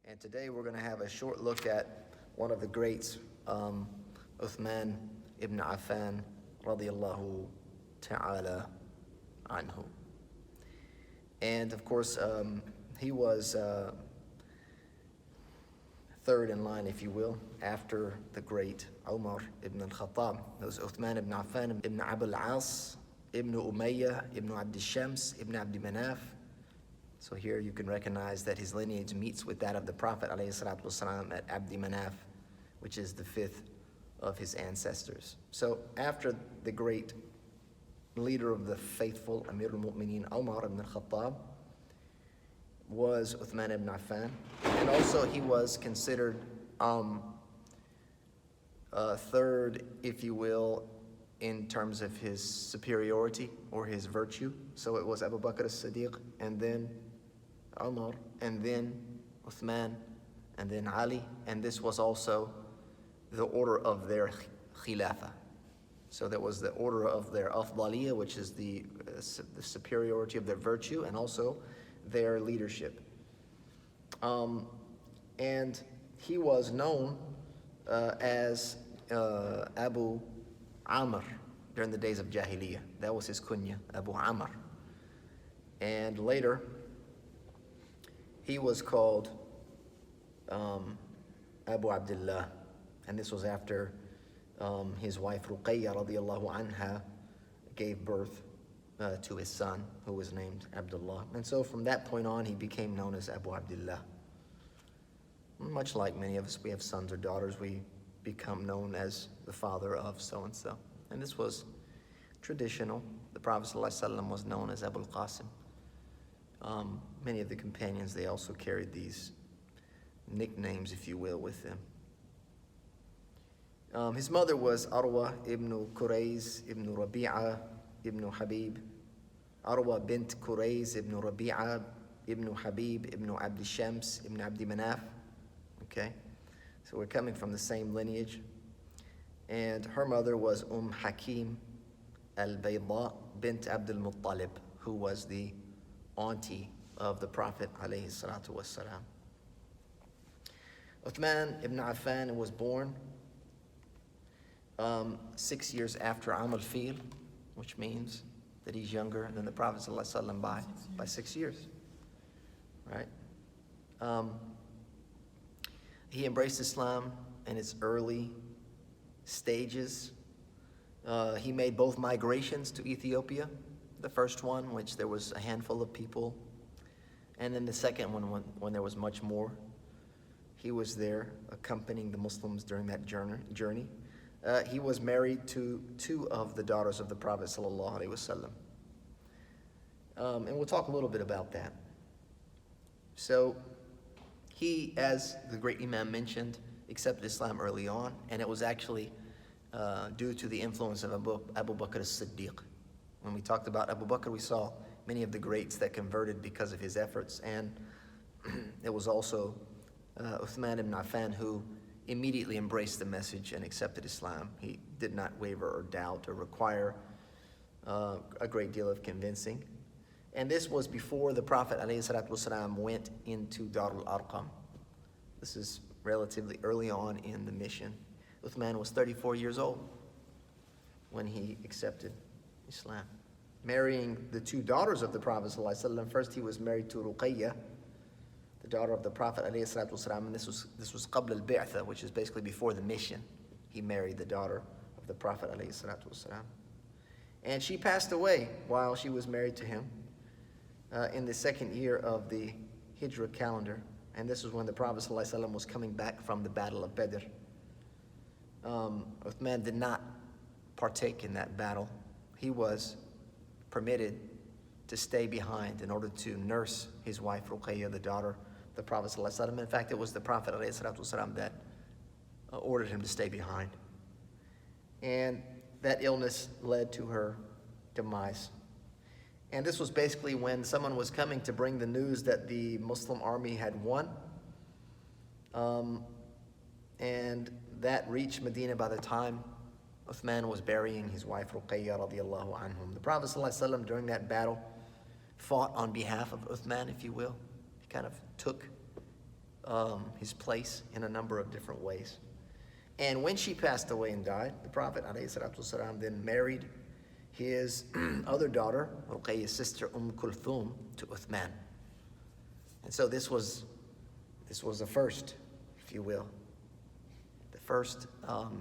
And today we're going to have a short look at one of the greats, Uthman ibn Affan radiyallahu ta'ala anhu. And of course, he was third in line, if you will, after the great Umar ibn al-Khattab. It was Uthman ibn Affan ibn Abul As, ibn Umayyah, ibn Abd Shams, ibn Abd Manaf. So here you can recognize that his lineage meets with that of the Prophet ﷺ at Abd Manaf, which is the fifth of his ancestors. So after the great leader of the faithful, Amir al-Mu'mineen, Umar ibn al-Khattab, was Uthman ibn Affan. And also he was considered third, if you will, in terms of his superiority or his virtue. So it was Abu Bakr as-Siddiq, and then Umar, and then Uthman, and then Ali. And this was also the order of their khilafah. So that was the order of their afdaliyah, which is the superiority of their virtue, and also their leadership. And he was known as Abu Amr during the days of Jahiliyyah. That was his kunya, Abu Amr. And later, he was called Abu Abdullah. And this was after his wife Ruqayya radiyallahu anha gave birth to his son, who was named Abdullah. And so from that point on, he became known as Abu Abdullah. Much like many of us, we have sons or daughters, we become known as the father of so-and-so. And this was traditional. The Prophet ﷺ was known as Abu al-Qasim. Many of the companions, they also carried these nicknames, if you will, with them. His mother was Arwa ibn Qurayz ibn Rabi'a ibn Habib. Arwa bint Qurayz ibn Rabi'a ibn Habib ibn Abd Shams ibn Abd Manaf. Okay, so we're coming from the same lineage. And her mother was Hakim al-Bayda bint Abd al-Muttalib, who was the auntie of the Prophet alayhi salatu wassalam. Uthman ibn Affan was born 6 years after Am al-Fil, which means that he's younger than the Prophet ﷺ by 6 years, right? He embraced Islam in its early stages. He made both migrations to Ethiopia, the first one, which there was a handful of people, and then the second one when there was much more. He was there accompanying the Muslims during that journey. He was married to two of the daughters of the Prophet ﷺ. And we'll talk a little bit about that. So he, as the great Imam mentioned, accepted Islam early on, and it was actually due to the influence of Abu Bakr as-Siddiq. When we talked about Abu Bakr, we saw many of the greats that converted because of his efforts, and it was also Uthman ibn Affan who immediately embraced the message and accepted Islam. He did not waver or doubt or require a great deal of convincing. And this was before the Prophet ﷺ went into Darul Arqam. This is relatively early on in the mission. Uthman was 34 years old when he accepted Islam. Marrying the two daughters of the Prophet ﷺ, first he was married to Ruqayya, the daughter of the Prophet ﷺ, and this was qabl al-bi'tha, which is basically before the mission. He married the daughter of the Prophet ﷺ. And she passed away while she was married to him in the second year of the Hijrah calendar. And this was when the Prophet ﷺ was coming back from the Battle of Badr. Uthman did not partake in that battle. He was permitted to stay behind in order to nurse his wife Ruqayya, the daughter of the Prophet ﷺ. In fact, it was the Prophet ﷺ that ordered him to stay behind. And that illness led to her demise. And this was basically when someone was coming to bring the news that the Muslim army had won. And that reached Medina by the time Uthman was burying his wife Ruqayya radiyallahu anhum. The Prophet ﷺ during that battle fought on behalf of Uthman, if you will. He kind of took his place in a number of different ways. And when she passed away and died, the Prophet ﷺ then married his other daughter, Ruqayyah's sister Kulthum, to Uthman. And so this was the first, if you will, the first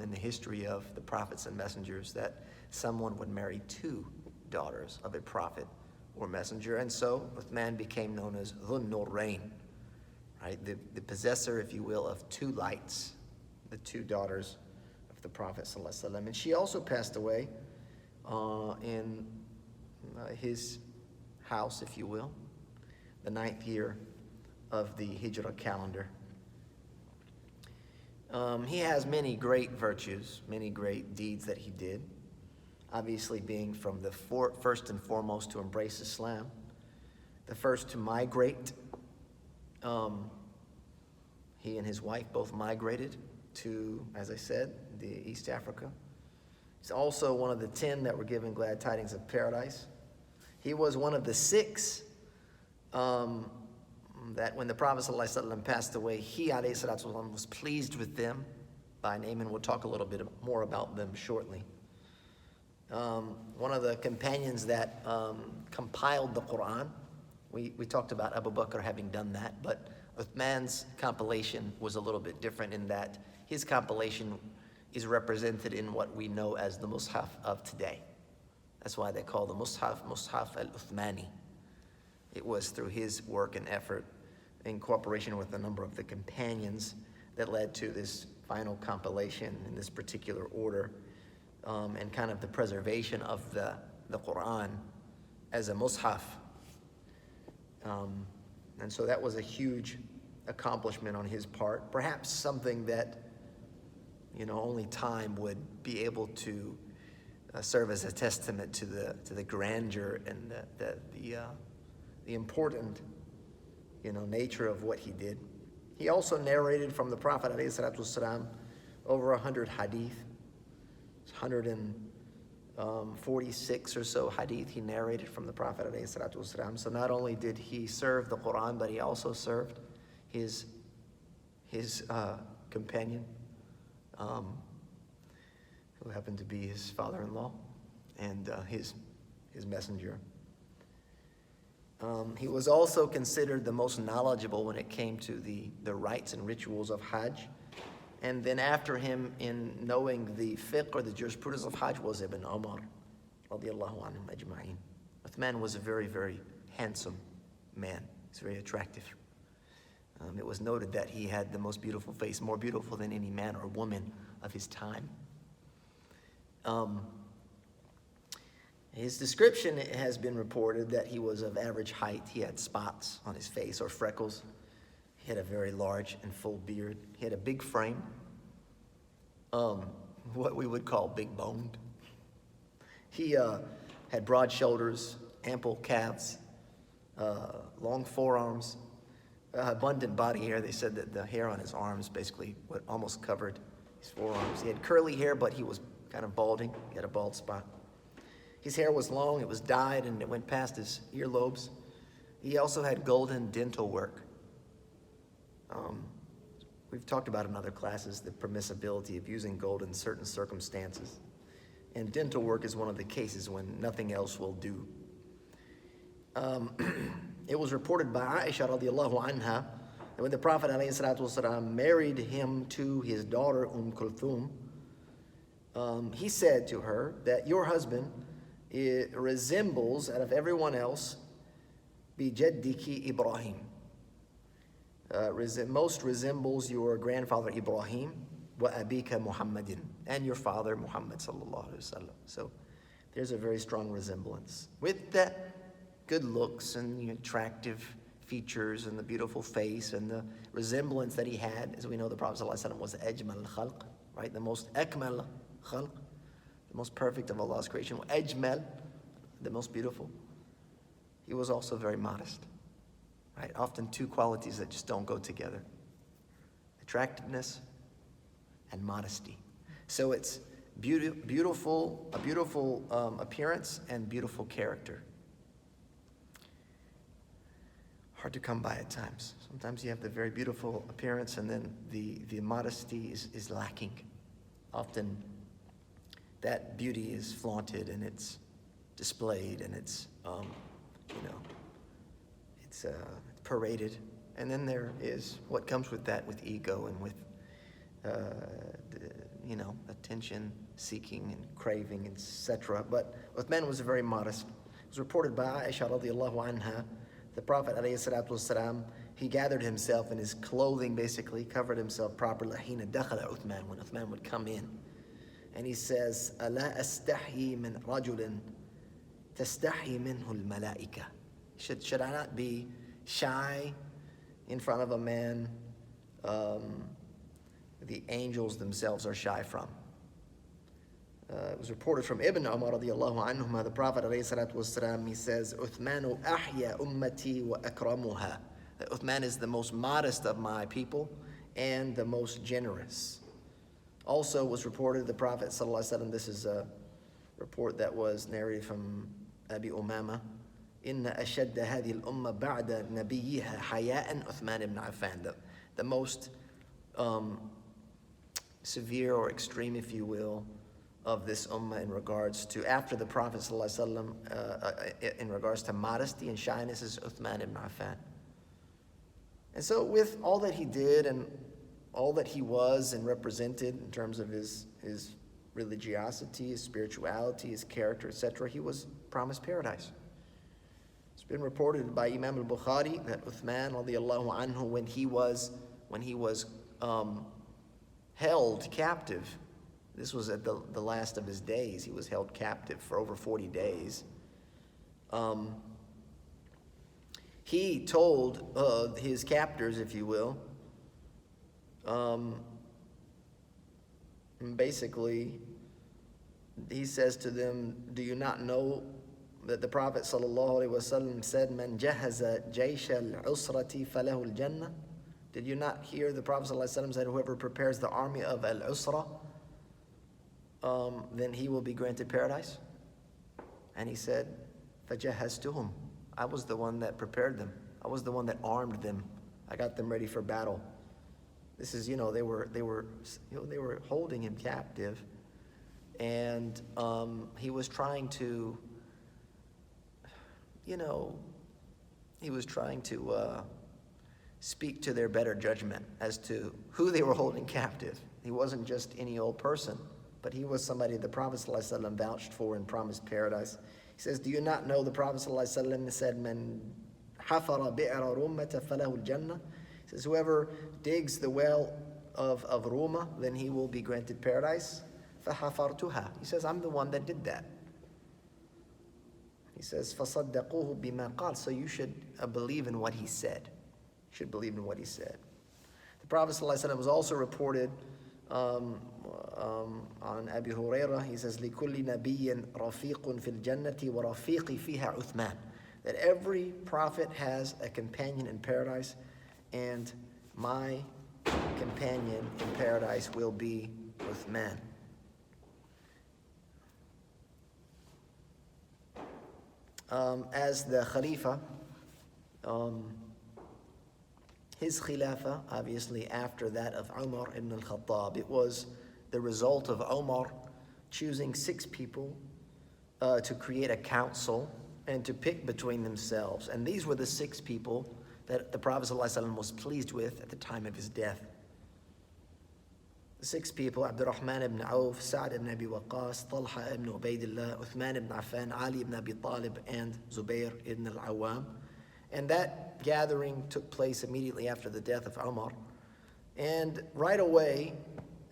in the history of the prophets and messengers that someone would marry two daughters of a prophet or messenger. And so Uthman became known as Dhun Nurayn, right? The possessor, if you will, of two lights, the two daughters of the Prophet ﷺ. And she also passed away in his house, if you will, the 9th year of the Hijrah calendar. He has many great virtues, many great deeds that he did. Obviously being from the first and foremost to embrace Islam, the first to migrate. He and his wife both migrated to, as I said, the East Africa. He's also one of the 10 that were given glad tidings of paradise. He was one of the 6 that when the Prophet ﷺ passed away, he ﷺ was pleased with them by name, and we'll talk a little bit more about them shortly. One of the companions that compiled the Quran, we talked about Abu Bakr having done that, but Uthman's compilation was a little bit different in that his compilation is represented in what we know as the Mus'haf of today. That's why they call the Mus'haf al-Uthmani. It was through his work and effort in cooperation with a number of the companions that led to this final compilation in this particular order, and kind of the preservation of the Quran as a Mus'haf. And so that was a huge accomplishment on his part, perhaps something that, only time would be able to serve as a testament to the grandeur and the important, nature of what he did. He also narrated from the Prophet ﷺ over 100 hadith, 146 or so hadith he narrated from the Prophet ﷺ. So not only did he serve the Quran, but he also served his companion, who happened to be his father-in-law and his messenger. He was also considered the most knowledgeable when it came to the rites and rituals of Hajj. And then after him in knowing the fiqh or the jurisprudence of Hajj was Ibn Umar, radiallahu anhum ajma'in. Uthman was a very, very handsome man. He's very attractive. It was noted that he had the most beautiful face, more beautiful than any man or woman of his time. His description has been reported that he was of average height. He had spots on his face or freckles. He had a very large and full beard. He had a big frame, what we would call big boned. He had broad shoulders, ample calves, long forearms, abundant body hair. They said that the hair on his arms basically almost covered his forearms. He had curly hair, but he was kind of balding. He had a bald spot. His hair was long, it was dyed, and it went past his earlobes. He also had golden dental work. We've talked about in other classes the permissibility of using gold in certain circumstances. And dental work is one of the cases when nothing else will do. It was reported by Aisha radiallahu anha that when the Prophet ﷺ married him to his daughter Kulthum, he said to her that your husband resembles, out of everyone else, bijaddiki Ibrahim. Most resembles your grandfather Ibrahim, wa abika Muhammadin, and your father Muhammad sallallahu alaihi wasallam. So there's a very strong resemblance with the good looks and attractive features and the beautiful face and the resemblance that he had. As we know, the Prophet sallallahu alaihi wasallam was ajmal khalq, right? The most akmal khalq, the most perfect of Allah's creation. Ajmal, the most beautiful. He was also very modest. Right? Often two qualities that just don't go together. Attractiveness and modesty. So it's a beautiful appearance and beautiful character. hard to come by at times. Sometimes you have the very beautiful appearance and then the modesty is lacking. Often that beauty is flaunted and it's displayed and it's paraded. And then there is what comes with that, with ego and with attention seeking and craving, etc. But Uthman was very modest. It was reported by Aisha radiallahu anha, the Prophet alayhi salatu wasalam, he gathered himself in his clothing, basically covered himself properly. Hina dakhala Uthman, when Uthman would come in, and he says, "Ala astahi min rajulin tastahi minhu al-malaika." Should I not be shy in front of a man the angels themselves are shy from? It was reported from Ibn Umar radiallahu anhuma, the Prophet alayhi salatu wasalam, he says, "Uthmanu ahya ummati wa akramuha." That Uthman is the most modest of my people and the most generous. Also was reported, the Prophet sallallahu alaihi wasallam, this is a report that was narrated from Abi Umama, "Inna ashadda hadhihi al-umma ba'da nabiyyiha haya'an Uthman ibn Affan." The most severe or extreme, if you will, of this ummah in regards to, after the Prophet ﷺ, in regards to modesty and shyness, is Uthman ibn Affan. And so with all that he did and all that he was and represented in terms of his religiosity, his spirituality, his character, etc., he was promised paradise. It's been reported by Imam al-Bukhari that Uthman radiallahu anhu, when he was held captive, this was at the last of his days, he was held captive for over 40 days. He told his captors, if you will, basically, he says to them, "Do you not know that the Prophet ﷺ said, 'Man jahaza jaysh al-usrati falahu al-jannah'?" Did you not hear the Prophet ﷺ said, "Whoever prepares the army of al-usra, then he will be granted paradise"? And he said, "Fajahaztuhum." I was the one that prepared them. I was the one that armed them. I got them ready for battle. This is, they were holding him captive, and he was trying to, speak to their better judgment as to who they were holding captive. He wasn't just any old person, but he was somebody the Prophet ﷺ vouched for and promised paradise. He says, "Do you not know the Prophet ﷺ said, 'Man hafara bi'ra rumata falahu al-jannah'?" He says, whoever digs the well of Ruma, then he will be granted paradise. فَحَفَرْتُهَا. He says, I'm the one that did that. He says, فَصَدَّقُوهُ بِمَا قَالَ. So you should believe in what he said. You should believe in what he said. The Prophet ﷺ was also reported on Abi Hurairah. He says, لِكُلِّ نَبِيٍّ رَفِيقٌ فِي الْجَنَّةِ وَرَفِيقِ فِيهَا عُثْمَانٌ. That every prophet has a companion in paradise, and my companion in paradise will be Uthman. As the Khalifa, his Khilafah, obviously after that of Umar ibn al-Khattab, it was the result of Umar choosing 6 people to create a council and to pick between themselves. And these were the 6 people that the Prophet ﷺ was pleased with at the time of his death. The 6 people: Abdurrahman ibn Auf, Sa'd ibn Abi Waqqas, Talha ibn Ubaidillah, Uthman ibn Affan, Ali ibn Abi Talib, and Zubair ibn al-Awwam. And that gathering took place immediately after the death of Umar. And right away,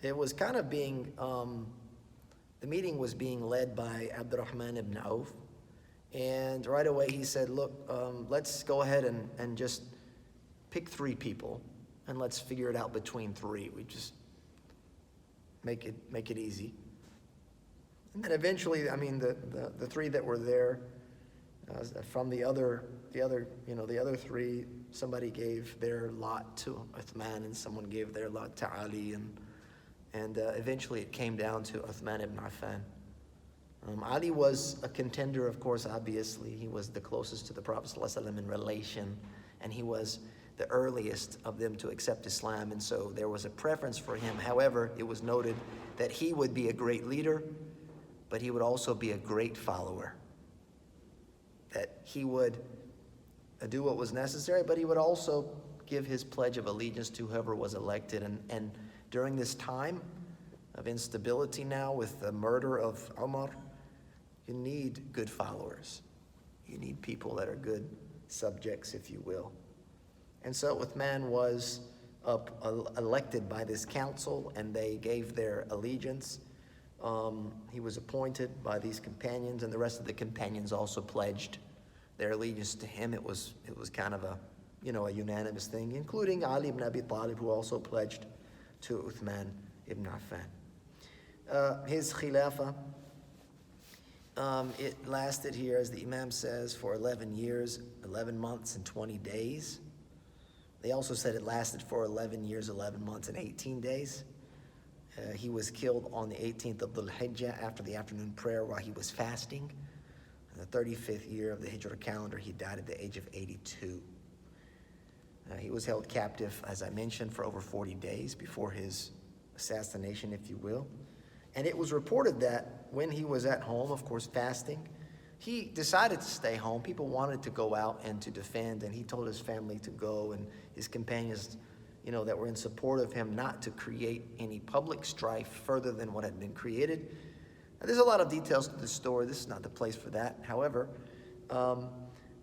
it was kind of being, the meeting was being led by Abdurrahman ibn Auf. And right away he said, look, let's go ahead and just pick 3 people, and let's figure it out between 3. We just make it easy. And then eventually, I mean, the 3 that were there, from the other 3, somebody gave their lot to Uthman, and someone gave their lot to Ali, and eventually it came down to Uthman ibn Affan. Ali was a contender, of course, obviously. He was the closest to the Prophet ﷺ in relation and he was the earliest of them to accept Islam, and so there was a preference for him. However, it was noted that he would be a great leader, but he would also be a great follower. That he would do what was necessary, but he would also give his pledge of allegiance to whoever was elected. And during this time of instability now with the murder of Umar, you need good followers. You need people that are good subjects, if you will. And so Uthman was elected by this council, and they gave their allegiance. He was appointed by these companions, and the rest of the companions also pledged their allegiance to him. It was kind of a unanimous thing, including Ali ibn Abi Talib, who also pledged to Uthman ibn Affan. His khilafah, it lasted here, as the Imam says, for 11 years, 11 months and 20 days. They also said it lasted for 11 years, 11 months and 18 days. He was killed on the 18th of Dhul Hijjah after the afternoon prayer while he was fasting. In the 35th year of the Hijrah calendar, he died at the age of 82. He was held captive, as I mentioned, for over 40 days before his assassination, if you will. And it was reported that when he was at home, of course, fasting, he decided to stay home. People wanted to go out and to defend, and he told his family to go, and his companions, that were in support of him, not to create any public strife further than what had been created. Now, there's a lot of details to the story. This is not the place for that. However,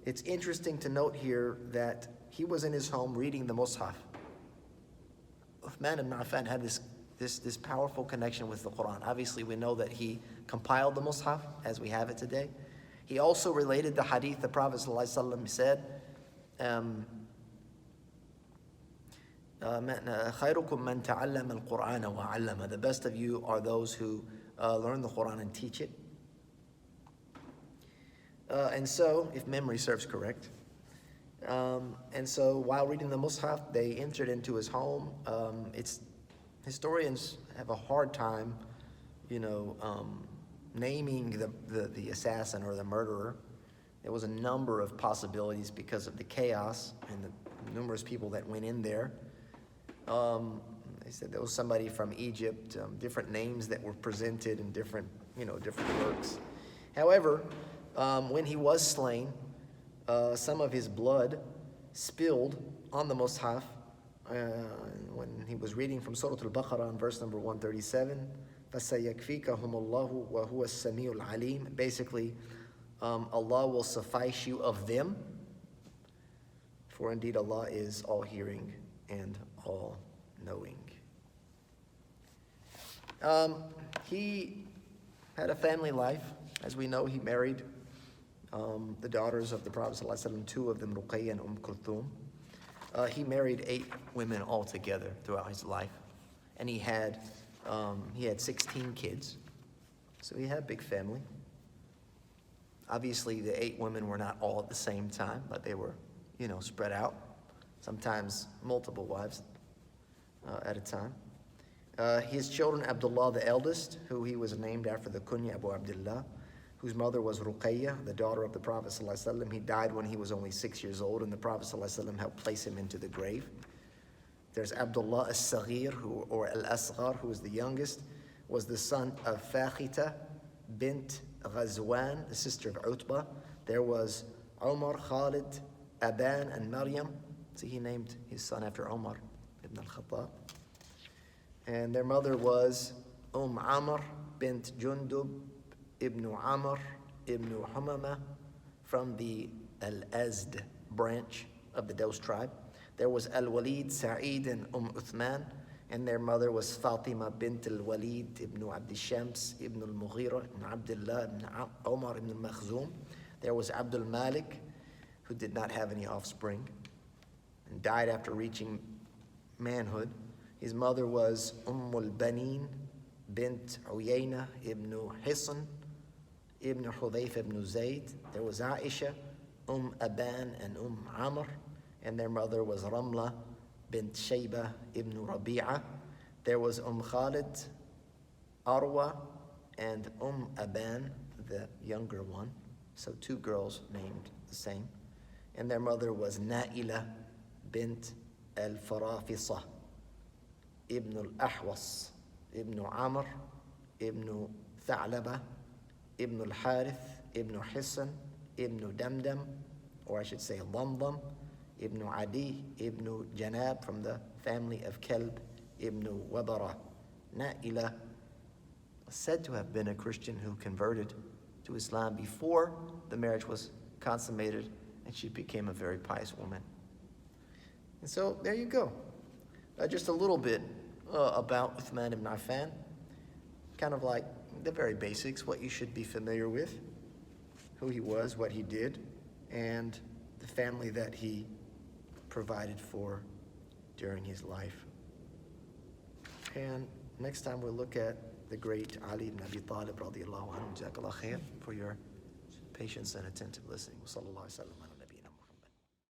it's interesting to note here that he was in his home reading the Mus'haf. Uthman ibn Affan had this powerful connection with the Quran. Obviously, we know that he compiled the Mus'haf as we have it today. He also related the hadith the Prophet ﷺ said, خَيْرُكُمْ مَنْ تَعَلَّمَ الْقُرْآنَ وَعَلَّمَ. The best of you are those who learn the Quran and teach it. And so, if memory serves correct, and so while reading the Mus'haf, they entered into his home. Historians have a hard time, naming the assassin or the murderer. There was a number of possibilities because of the chaos and the numerous people that went in there. They said there was somebody from Egypt, different names that were presented in different works. However, when he was slain, some of his blood spilled on the Mus'haf when he was reading from Surah Al-Baqarah in verse number 137. فَسَيَكْفِيكَهُمُ اللَّهُ وَهُوَ السَّمِيعُ الْعَلِيمُ. Basically, Allah will suffice you of them, for indeed Allah is all-hearing and all-knowing. He had a family life. As we know, he married the daughters of the Prophet ﷺ, two of them, Ruqayya and Kulthum. He married 8 women altogether throughout his life, and he had 16 kids, so he had a big family. Obviously, the 8 women were not all at the same time, but they were, spread out, sometimes multiple wives at a time. His children, Abdullah the eldest, who he was named after the kunya Abu Abdullah, whose mother was Ruqayya, the daughter of the Prophet ﷺ. He died when he was only 6 years old, and the Prophet ﷺ helped place him into the grave. There's Abdullah al-Saghir, or al-Asghar, who was the youngest, was the son of Fakhita bint Ghazwan, the sister of Utbah. There was Umar, Khalid, Aban, and Maryam. See, he named his son after Umar ibn al-Khattab. And their mother was Amr bint Jundub ibn Amr ibn Humama from the Al-Azd branch of the Daws tribe. There was Al-Walid, Sa'id, and Uthman, and their mother was Fatima bint Al-Walid ibn Abd Shams ibn Al-Mughira ibn Abdullah ibn Umar ibn Al-Makhzum. There was Abdul Malik, who did not have any offspring and died after reaching manhood. His mother was al-Banin bint Uyayna ibn Hisan ibn Hudayf ibn Zayd. There was Aisha, Aban, and Amr, and their mother was Ramla bint Shayba ibn Rabi'a. There was Khalid, Arwa, and Aban, the younger one. So 2 girls named the same. and their mother was Naila bint al-Farafisa, ibn al-Ahwas, ibn Amr, ibn Tha'laba, ibn al-Harith, ibn Hisan, ibn Damdam, or I should say Damdam, ibn Adi, ibn Janab, from the family of Kalb, ibn Wabara. Naila was said to have been a Christian who converted to Islam before the marriage was consummated, and she became a very pious woman. And so there you go. Just a little bit about Uthman ibn Affan, kind of like the very basics, what you should be familiar with, who he was, what he did, and the family that he provided for during his life. And next time we'll look at the great Ali ibn Abi Talib radiallahu anhu. Jazakallah khair for your patience and attentive listening. Wa sallallahu alaihi wa sallam.